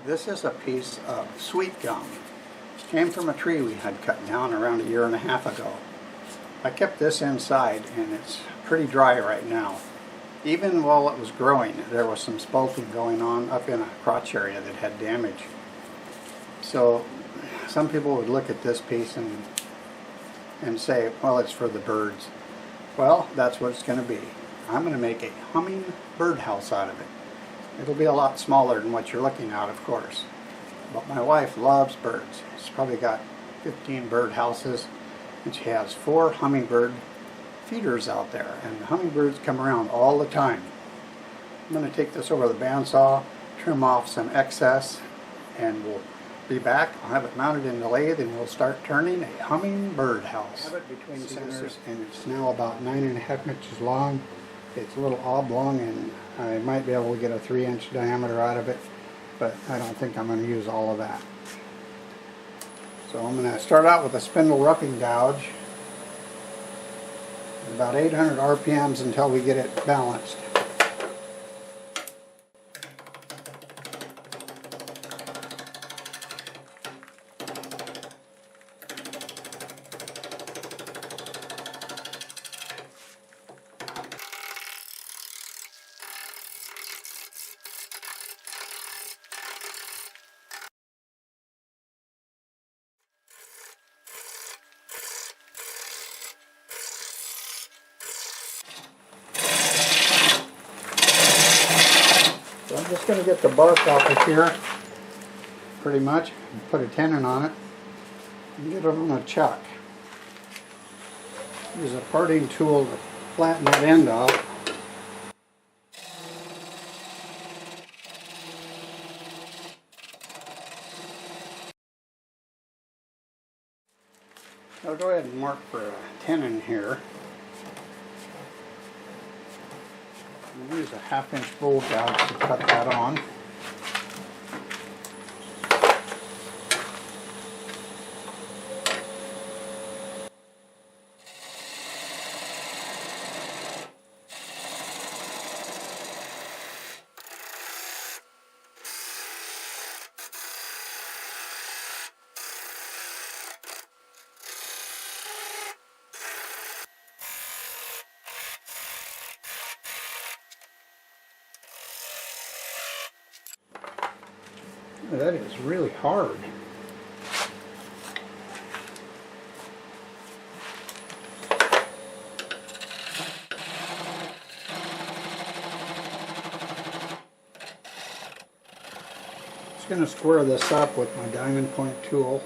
This is a piece of sweet gum. It came from a tree we had cut down around 1.5 years ago. I kept this inside and it's pretty dry right now. Even while it was growing, there was some spalting going on up in a crotch area that had damage. So some people would look at this piece and say, well, it's for the birds. Well, that's what it's going to be. I'm going to make a hummingbird house out of it. It'll be a lot smaller than what you're looking at, of course. But my wife loves birds. She's probably got 15 bird houses, and she has 4 hummingbird feeders out there, and the hummingbirds come around all the time. I'm going to take this over the bandsaw, trim off some excess, and we'll be back. I'll have it mounted in the lathe, and we'll start turning a hummingbird house. I have it between centers, and it's now about 9.5 inches long. It's a little oblong, and I might be able to get a 3-inch diameter out of it, but I don't think I'm going to use all of that. So I'm going to start out with a spindle roughing gouge, about 800 RPMs until we get it balanced. So I'm just going to get the bark off of here, pretty much, and put a tenon on it, and get it on a chuck. Use a parting tool to flatten that end off. I'll go ahead and mark for a tenon here. I'll use a 1/2-inch bowl gouge to cut that on. That is really hard. Just going to square this up with my diamond point tool.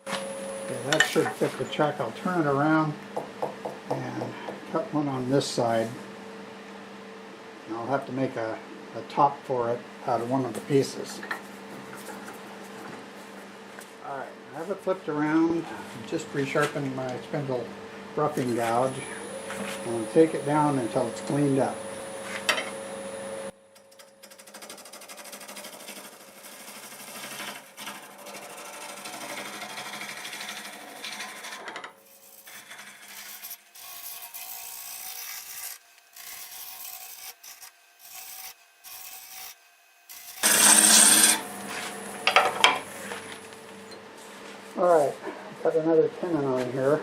Okay, that should fit the chuck. I'll turn it around and cut one on this side. And I'll have to make a top for it out of one of the pieces. Alright, I have it flipped around. I'm just resharpening my spindle roughing gouge. I'm going to take it down until it's cleaned up. Alright, got another tenon on here.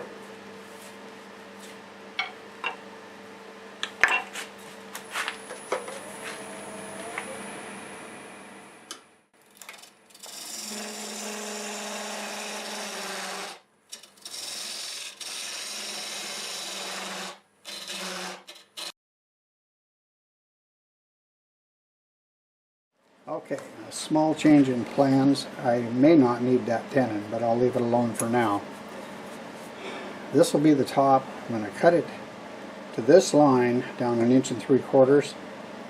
Okay, a small change in plans. I may not need that tenon, but I'll leave it alone for now. This will be the top. I'm going to cut it to this line down 1 3/4 inches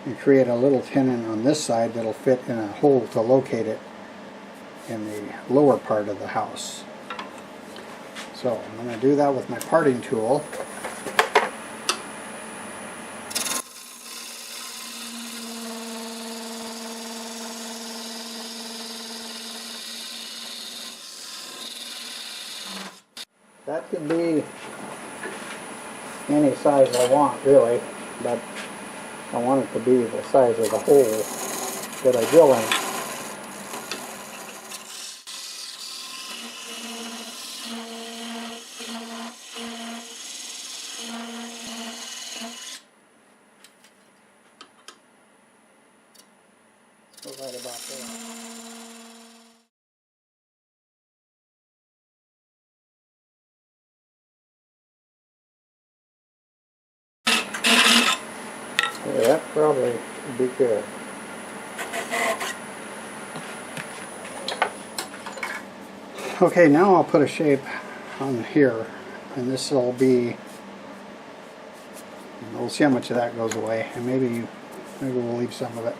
and create a little tenon on this side that'll fit in a hole to locate it in the lower part of the house. So I'm going to do that with my parting tool. That could be any size I want, really, but I want it to be the size of the hole that I drill in. So right about there. Yeah, that probably should be good. Okay, now I'll put a shape on here, and this will be, we'll see how much of that goes away, and maybe we'll leave some of it.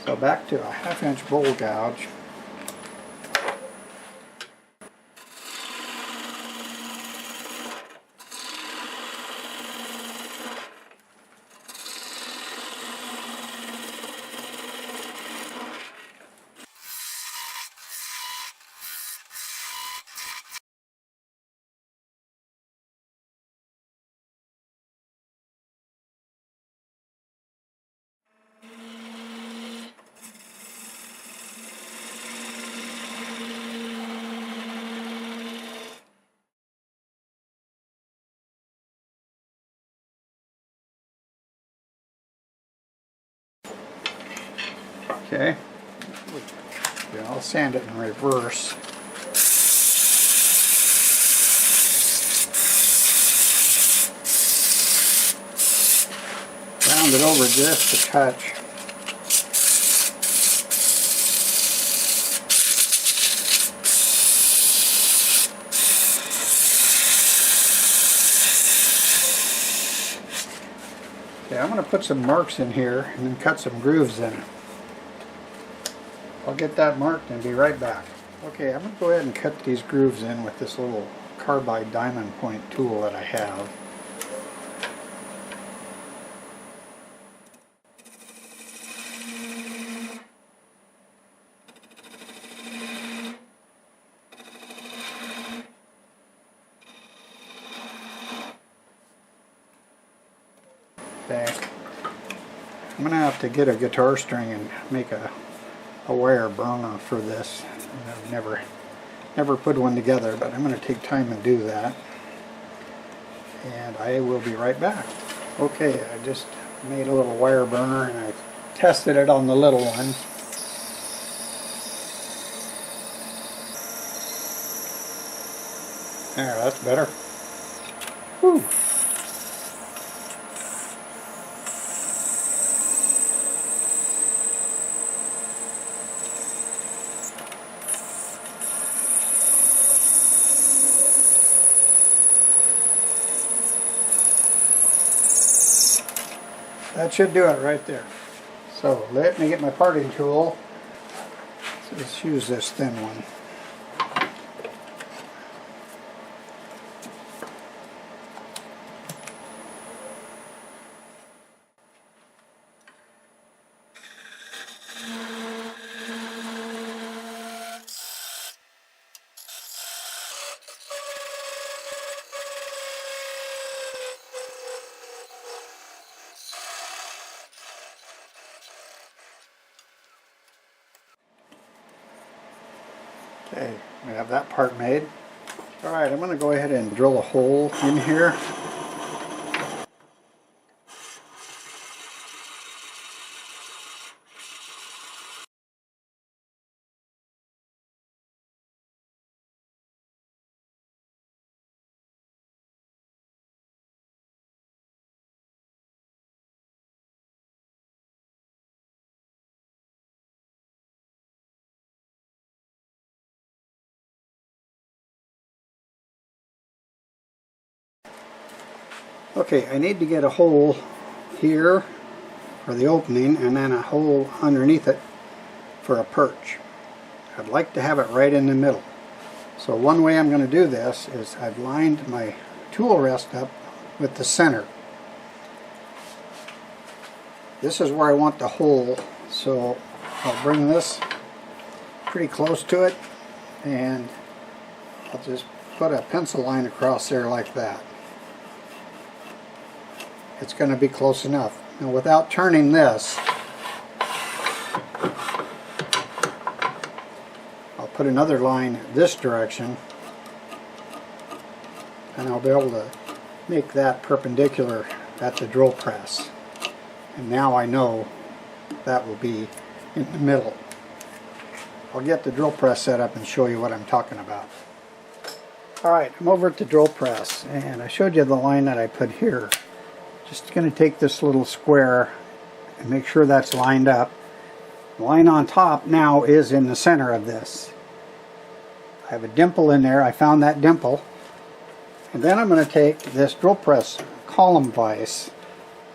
So back to a 1/2 inch bowl gouge. Okay, yeah, I'll sand it in reverse. Round it over just a touch. Okay, I'm going to put some marks in here and then cut some grooves in. I'll get that marked and be right back. Okay, I'm going to go ahead and cut these grooves in with this little carbide diamond point tool that I have. Okay, I'm going to have to get a guitar string and make a wire burner for this. I've never put one together, but I'm going to take time and do that, and I will be right back. Okay, I just made a little wire burner and I tested it on the little one. There, that's better. Whew. That should do it right there. So let me get my parting tool. So let's use this thin one. Okay, we have that part made. Alright, I'm going to go ahead and drill a hole in here. Okay, I need to get a hole here for the opening and then a hole underneath it for a perch. I'd like to have it right in the middle. So one way I'm going to do this is I've lined my tool rest up with the center. This is where I want the hole, so I'll bring this pretty close to it and I'll just put a pencil line across there like that. it's going to be close enough. Now without turning this, I'll put another line this direction, and I'll be able to make that perpendicular at the drill press. And now I know that will be in the middle. I'll get the drill press set up and show you what I'm talking about. Alright, I'm over at the drill press, and I showed you the line that I put here. Just going to take this little square and make sure that's lined up. The line on top now is in the center of this. I have a dimple in there. I found that dimple. And then I'm going to take this drill press column vise,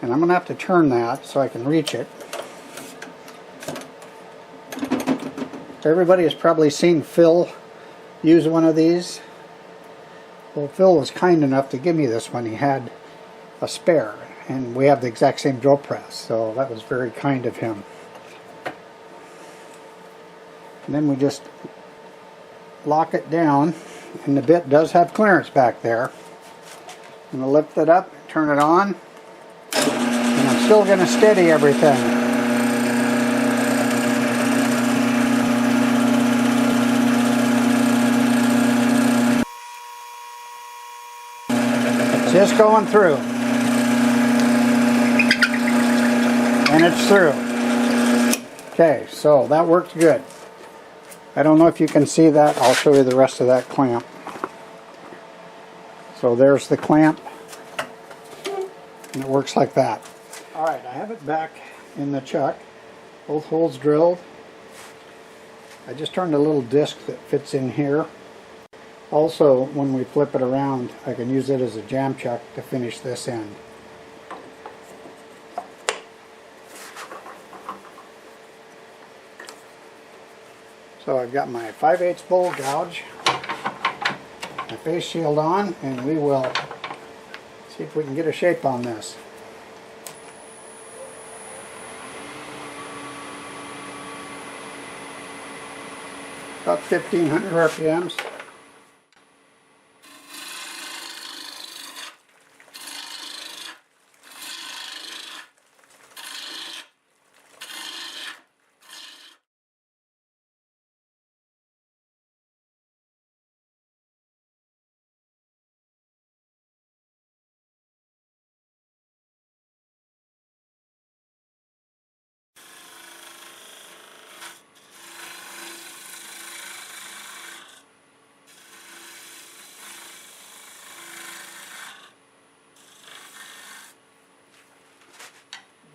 and I'm going to have to turn that so I can reach it. Everybody has probably seen Phil use one of these. Well, Phil was kind enough to give me this one. He had a spare, and we have the exact same drill press, so that was very kind of him. And then we just lock it down, and the bit does have clearance back there. I'm going to lift it up, turn it on, and I'm still going to steady everything. Just going through. And it's through. Okay, so that worked good. I don't know if you can see that. I'll show you the rest of that clamp. So there's the clamp. And it works like that. Alright, I have it back in the chuck. Both holes drilled. I just turned a little disc that fits in here. Also, when we flip it around, I can use it as a jam chuck to finish this end. So I've got my 5/8 bowl gouge, my face shield on, and we will see if we can get a shape on this. About 1500 RPMs.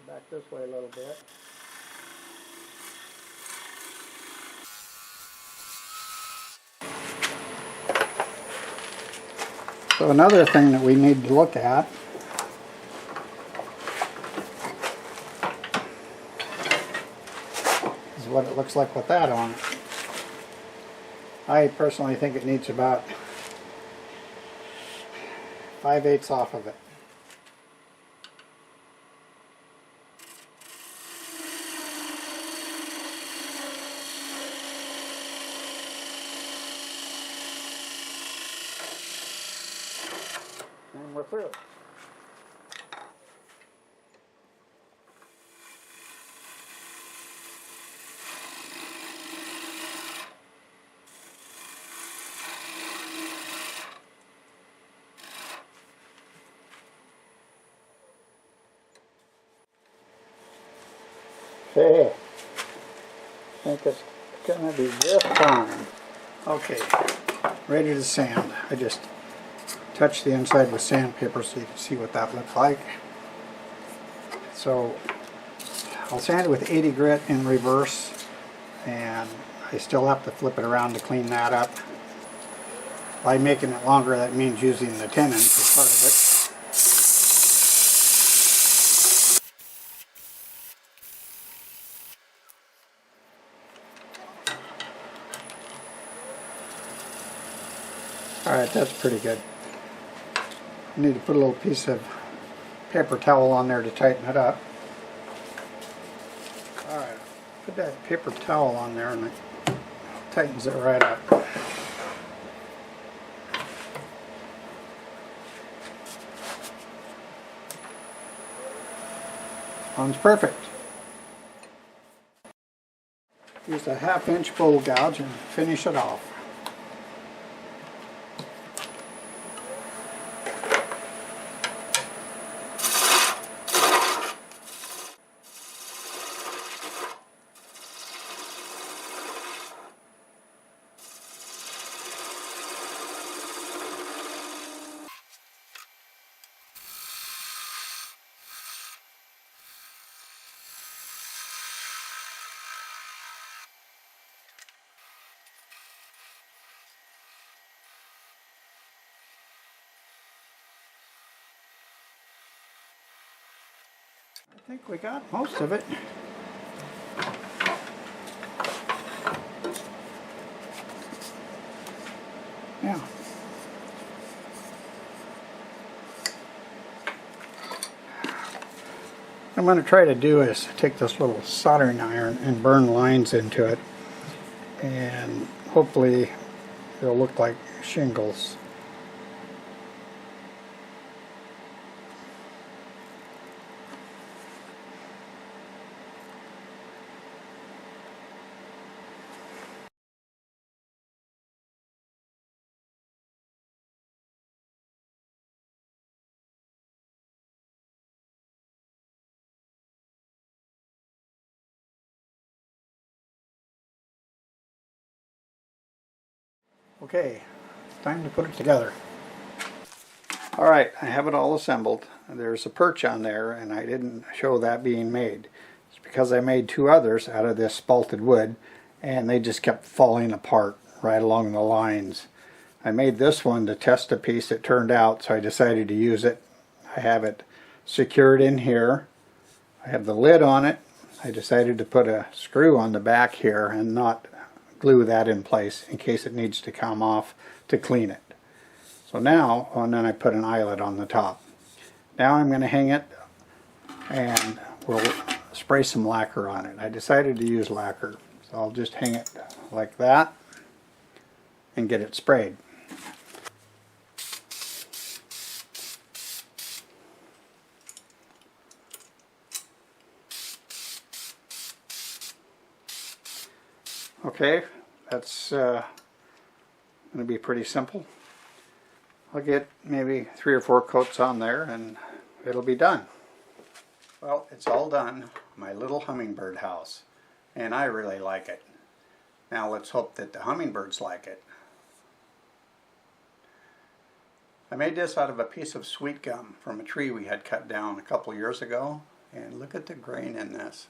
Back this way a little bit. So another thing that we need to look at is what it looks like with that on it. I personally think it needs about 5/8 off of it. And we're through. Okay, I think it's gonna be just fine. Okay, ready to sand. I just touch the inside with sandpaper so you can see what that looks like. So I'll sand it with 80 grit in reverse, and I still have to flip it around to clean that up. By making it longer, that means using the 10 inch as part of it. Alright, that's pretty good. I need to put a little piece of paper towel on there to tighten it up. Alright, put that paper towel on there and it tightens it right up. Sounds perfect. Use a 1/2 inch bowl gouge and finish it off. I think we got most of it. Yeah. What I'm going to try to do is take this little soldering iron and burn lines into it, and hopefully it'll look like shingles. Okay, time to put it together. Alright, I have it all assembled. There's a perch on there and I didn't show that being made. It's because I made 2 others out of this spalted wood and they just kept falling apart right along the lines. I made this one to test a piece. It turned out, so I decided to use it. I have it secured in here. I have the lid on it. I decided to put a screw on the back here and not glue that in place in case it needs to come off to clean it. So now, and then I put an eyelet on the top. Now I'm going to hang it and we'll spray some lacquer on it. I decided to use lacquer, so I'll just hang it like that and get it sprayed. Okay, that's going to be pretty simple. I'll get maybe 3 or 4 coats on there and it'll be done. Well, it's all done, my little hummingbird house, and I really like it. Now let's hope that the hummingbirds like it. I made this out of a piece of sweet gum from a tree we had cut down a couple years ago, and look at the grain in this.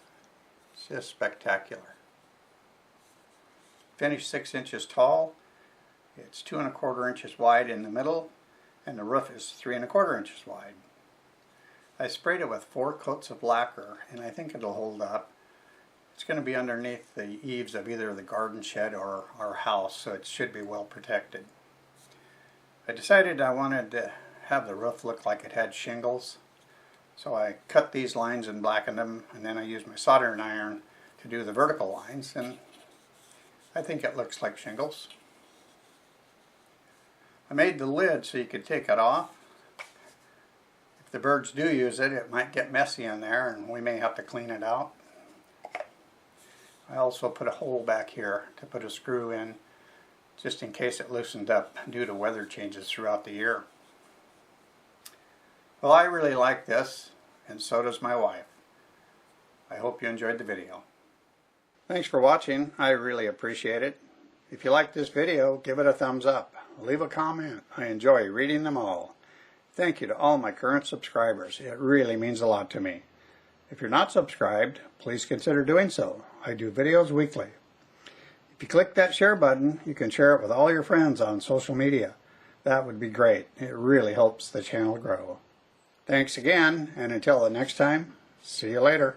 It's just spectacular. Finished 6 inches tall. It's 2 1/4 inches wide in the middle, and the roof is 3 1/4 inches wide. I sprayed it with 4 coats of lacquer, and I think it'll hold up. It's going to be underneath the eaves of either the garden shed or our house, so it should be well protected. I decided I wanted to have the roof look like it had shingles, so I cut these lines and blackened them, and then I used my soldering iron to do the vertical lines, and I think it looks like shingles. I made the lid so you could take it off. If the birds do use it, it might get messy in there and we may have to clean it out. I also put a hole back here to put a screw in just in case it loosened up due to weather changes throughout the year. Well, I really like this, and so does my wife. I hope you enjoyed the video. Thanks for watching. I really appreciate it. If you like this video, give it a thumbs up. Leave a comment. I enjoy reading them all. Thank you to all my current subscribers. It really means a lot to me. If you're not subscribed, please consider doing so. I do videos weekly. If you click that share button, you can share it with all your friends on social media. That would be great. It really helps the channel grow. Thanks again, and until the next time, see you later.